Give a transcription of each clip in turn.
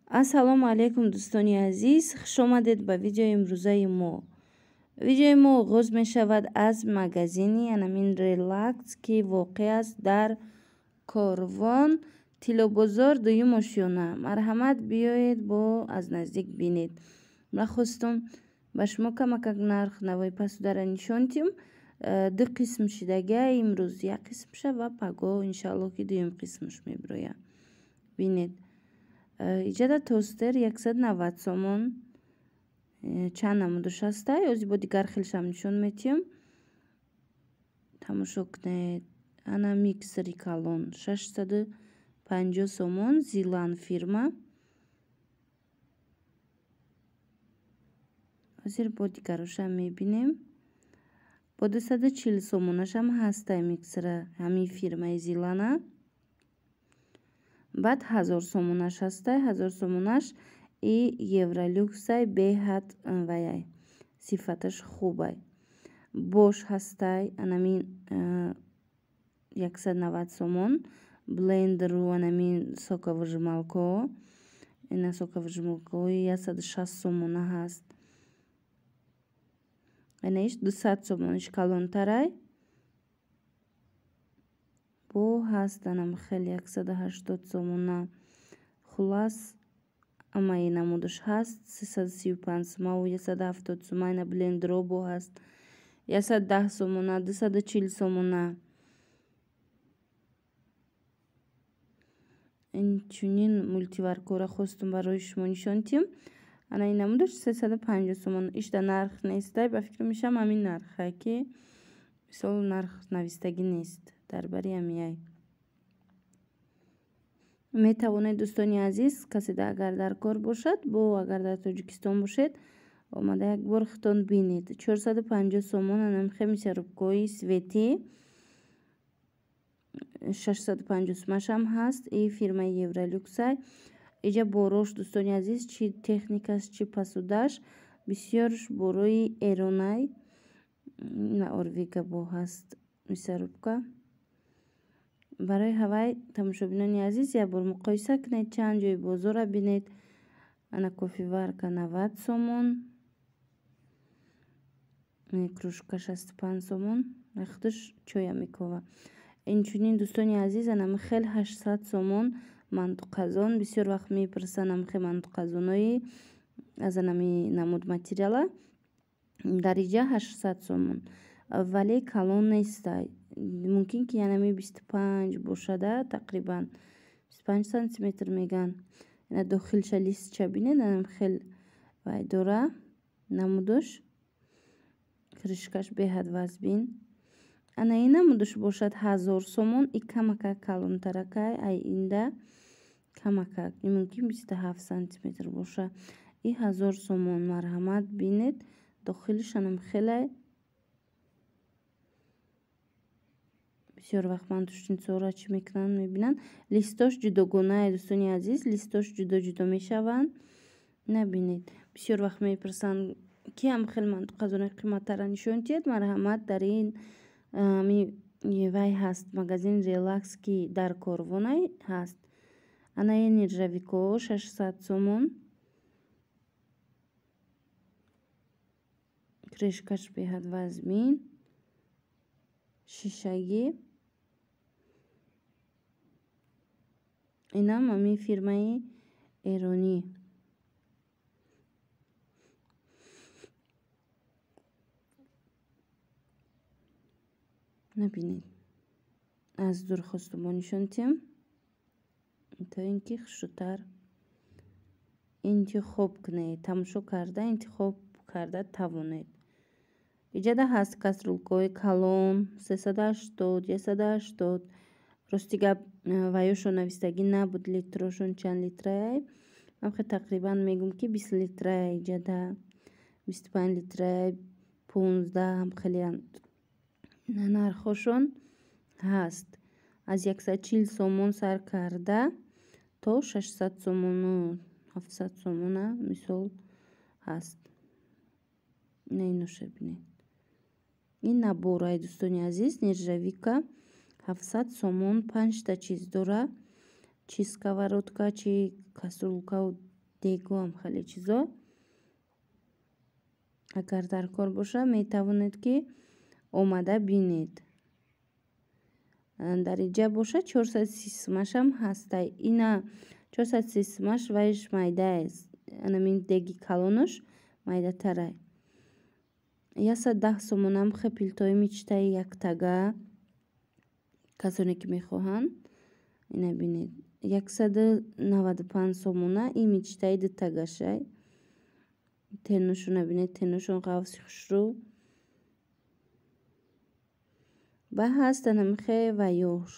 Ассалому алайкум дӯстони азиз, хушомадед ба видеои имрӯзаи мо. Видеои мо оғоз мешавад аз магазини анамин релакс ки воқеъ аст дар Корвон, Тиллобозор, дуюм ошёна. Марҳамат, биёед бо аз наздик бинед. Ма хостум ба шумо камакак нарх навои пасудара нишон дим. Ду қисм шидага, имрӯз як қисм шав ва паго иншааллоҳ ки дуюм қисмаш мебироя. Бинед. Иҷада тостер 190 сомон чанд намудаш ҳастай. Ози бо дигар хелшам нишон метиҳам. Тамошо кунед. Ана миксери калон 650 сомон, Зилан фирма. Ҳозир бо дигарашам мебинем. Бо 240 сомонашам ҳастай миксера ҳамин фирмаи Зилана. Баъд 1000 сомонаш ҳастай, 1000 сомонаш и Евролюксай беҳад ваяй сифаташ хубай. Бош ҳастай анамин 190 сомон. Блендеру анамин соковыжималко. Ина соковыжималкои 160 сомона ҳаст. Инаиш 200 сомониш калонтарай. Бо ҳаст анам хеле 180 сомона. Хулас амаи намудаш ҳаст 335 сомон, 170 сомон. Ина блендеро бо ҳаст 110 сомона, 240 сомона. Инчунин мультиваркора хостум барои шумо нишон дим. Ана ин намудаш 350 сомон. Ишда нарх нестай. Ба фикр мешам ҳамин нархае ки мисол нарх навистагӣ нест дар бари ҳамияй. Метавонед дӯстони азиз каседа агар дар кор бошад, бо агар дар Тоҷикистон бошед, омада як бор хитон бинед. 450 сомон анамихе мисярубкои светӣ 650 сомашам ҳаст. И фирмаи Евролюксай. Иҷа борош дӯстони азиз чи техникаш чи пасудаш бисёрш борои эронай. Ина орвига бо ҳаст мисярубка. Барои ҳавай тамошобинони азиз як бор муқоиса кунед, чанд ҷои бозора бинед. Ана кофеварка 90 сомон. Кружка 65 сомон. Худаш чоям мекова. Инчунин дӯстони азиз анамихел 800 сомон мантуқазон. Бисёр вақт мепурсанд намихе мантуқазонои аз анами намуд материала. Дар иҷа 800 сомон. Вале калон нестай. Мумкин ки янами 25 бошада, тақрибан 25 сантиметр меган. Ина дохилша листча бинед, анам хел вай дора намудош. Кришкаш беҳад вазбин. Ана ин намудош бошад 1000 сомон. И камакак калонтаракай. Ай инда камакак. Мумкин 27 сантиметр боша. И 1000 сомон. Марҳамат бинед. Дохилшанам хелай. бисёр вақт ман тушнитсора чӣ мекунанд мебинанд. Листош ҷудогонаи дӯстони азиз. Листош ҷудо мешаванд. Набинед. Бисёр вақт мепурсанд ки ҳам хел мантуқазонои қиматтара нишон диҳед. Марҳамат, дар ин вай ҳаст магазин релакс ки дар Корвонай ҳаст. Ана ин нержавико 600 сомон. Кришкаш беҳад вазмин. Шишагӣ. Инам ҳамин фирмаи эронӣ. Набинед. Аз дур хостум бо нишон диҳам то ин ки хушрӯтар интихоб кунед. Тамошо карда интихоб карда тавонед. Иҷада ҳаст каструлкаҳои калон 380, 180. Рости гап ваёшо навистагӣ набуд литрошон чанд литрае. Ман тақрибан мегӯм ки 20 литрае. Иҷада 25 литрае, 15 ҳам хелеянд. Нархошон ҳаст аз 140 сомон сар карда то 600 сомону 700 сомона мисол ҳаст. Ина иноша бинед. ин наборай дӯстони азиз. Нержавика 700 сомон 5 та чиз дора. Чи сковородка, чи каструлка дегу ҳам хеле чизо агар дар кор боша метавонед ки омада бинед. Дариҷа боша 430 сумашам ҳастай. Ина 430 сумаш вайш майдааст. Анамин деги калонуш майдатарай. 110 сомонам хепилтои мичтаи яктага. Касоне ки мехоҳанд ина бинед. 195 сомона и мичтаи дутагашай. Тенушуна бинед, тенушун қавси хушрӯ. ба ҳаста намихе ва ёш.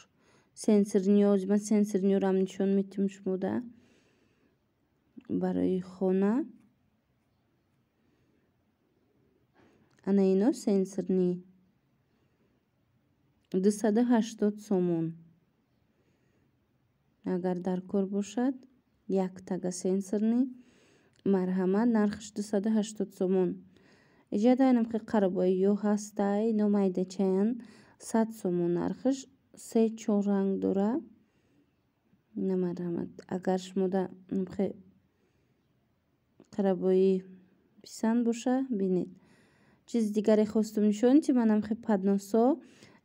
Сенсорниёз, ман сенсорниёрам нишон метим шумода. Барои хона. Ана ино сенсорни. 280 сомон. Агар дар кор бошад, як тага сенсорни. Марҳамат нархш 280 сомон. Иҷадай намхе қарабои ё ҳастай, ино майдачаян 100 сомон нархш. 3-4 ранг дора. Ина марҳамат. Агар шумода намхе қарабои писанд боша, бинед. Чизи дигаре хостум нишонид, ман намхе падносо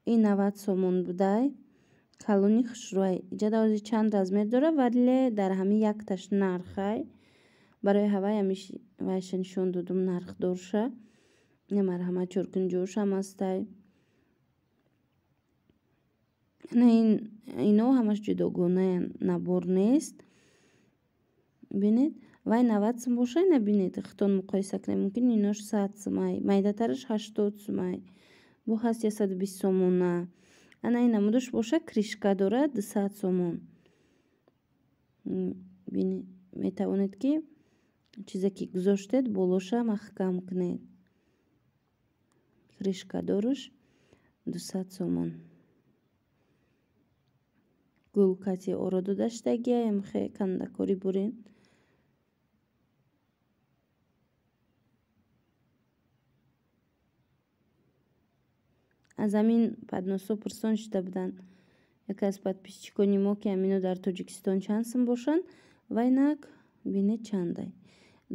и 90 сомон будай. Калони хушрӯай. Иҷада ози чанд размер дора, вале дар ҳами якташ нархай. Барои ҳавай вайша нишон додум нархдорша. Ина марҳамат 450 ҳастай. Ино ҳамаш ҷудогонаян, набор нест. Бинед. Вай 90 сум боша, ина бинед. Хитон муқоиса кунем. Мумкин инош 100 сумай. Майдатараш 80 сумай. Бу ҳаст 120 сомона. Ана ина мудош боша кришка дора 200 сомон. Бинед. Метавонед ки чизе ки гузоштед болоша маҳкам кунед. Кришка дораш 200 сомон. Гулкати оро додаштагия ямхе кандакори бурин. аз ҳамин падносо пурсон шуда буданд. Яке аз подписчикони мо ки ҳамино дар Тоҷикистон чанд сум бошанд ва инак бинед чандай.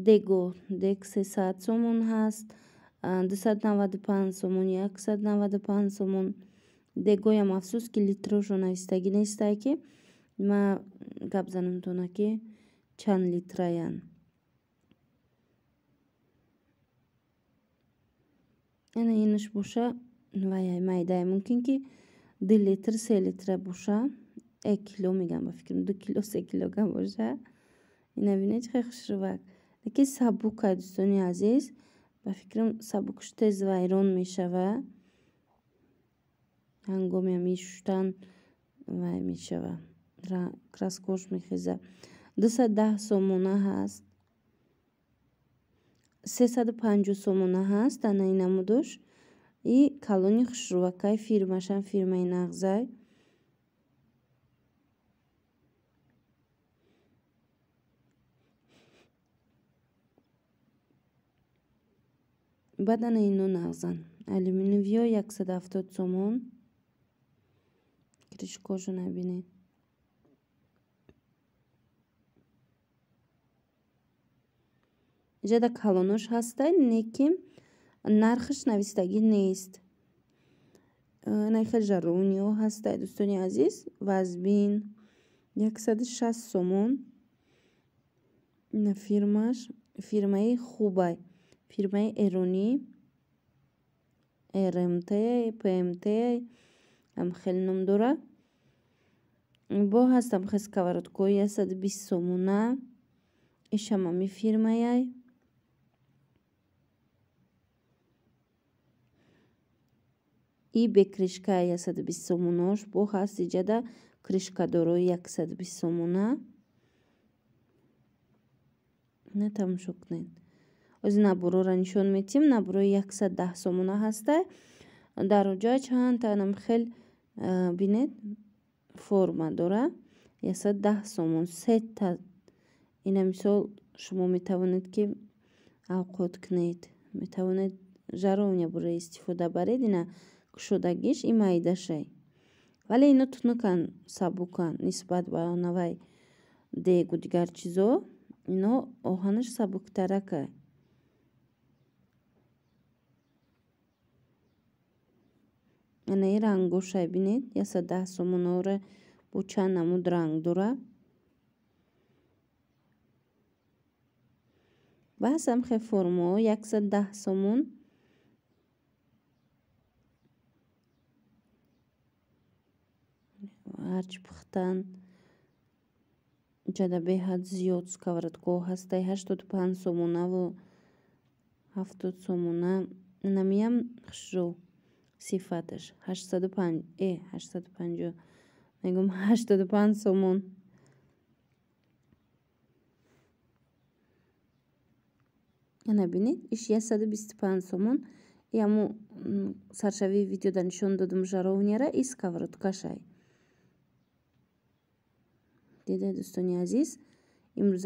Дего дег 300 сомон ҳаст, 295 сомон, 195 сомон. Дегоям афсус ки литрошо навистагӣ нестай ки ма гап занамтона ки чанд литраян. ана инаш боша ваяй майдай мумкин ки 2 литр 3 литра боша. 1 кило мегам ба фикрам 2 кило 3 килограм боша. ина бинед чӣ хушрӯвак. Лекин сабукай дӯстони азиз. Ба фикрам сабукш тез вайрон мешава. ҳангоми ҳами шуштан вай мешава. Краскош мехеза. 210 сомона ҳаст. 350 сомона ҳаст. ана ина мудош. И калони хушрӯвакай фирмашам фирмаи нағзай. баъд ана ино нағзан. Алюминиевиё 170 сомон. кришкошо набинед. иҷада калонош ҳастай, лекин нархш навистагӣ нест. ана хел жарониё ҳастай дӯстони азиз. Вазбин 160 сомон. ина фирмаш фирмаи хубай. фирмаи эронӣ. РМТ, ПМТ ҳам хел ном дора. бо ҳастам хес сковородкои 120 сомона. ишам ҳами фирмаяй. и бе кришкаи 120 сомонош бо ҳаст иҷада кришкадорои 120 сомона. ина тамошо кунед. ози наборора нишон метим. наборои 110 сомона ҳастай. дар оҷа чанд танам хел бинед форма дора. 110 сомон. сета. ина мисол шумо метавонед ки авқот кунед. метавонед жарония бура истифода баред. ина кушодагиш и майдашай. вале ино тунукан, сабукан нисбат ба навай дегу дигар чизо. ино оҳанаш сабуктарака. Ана ин рангошай бинед 110 сомонавра бо чанд намуд ранг дора. баъз ҳамхе формаҳо 110 сомон. ҳарчи пухтан ҷада беҳад зиёд сковородкаҳо ҳастай 85 сомонаву 70 сомона. Намиям хушрӯ сифаташ 850 мегум 85 сомон. ана бинед иш 125 сомон. яму саршавии видеода нишон додум жаровняра и сковородкашай. дида дӯстони азиз, имрӯза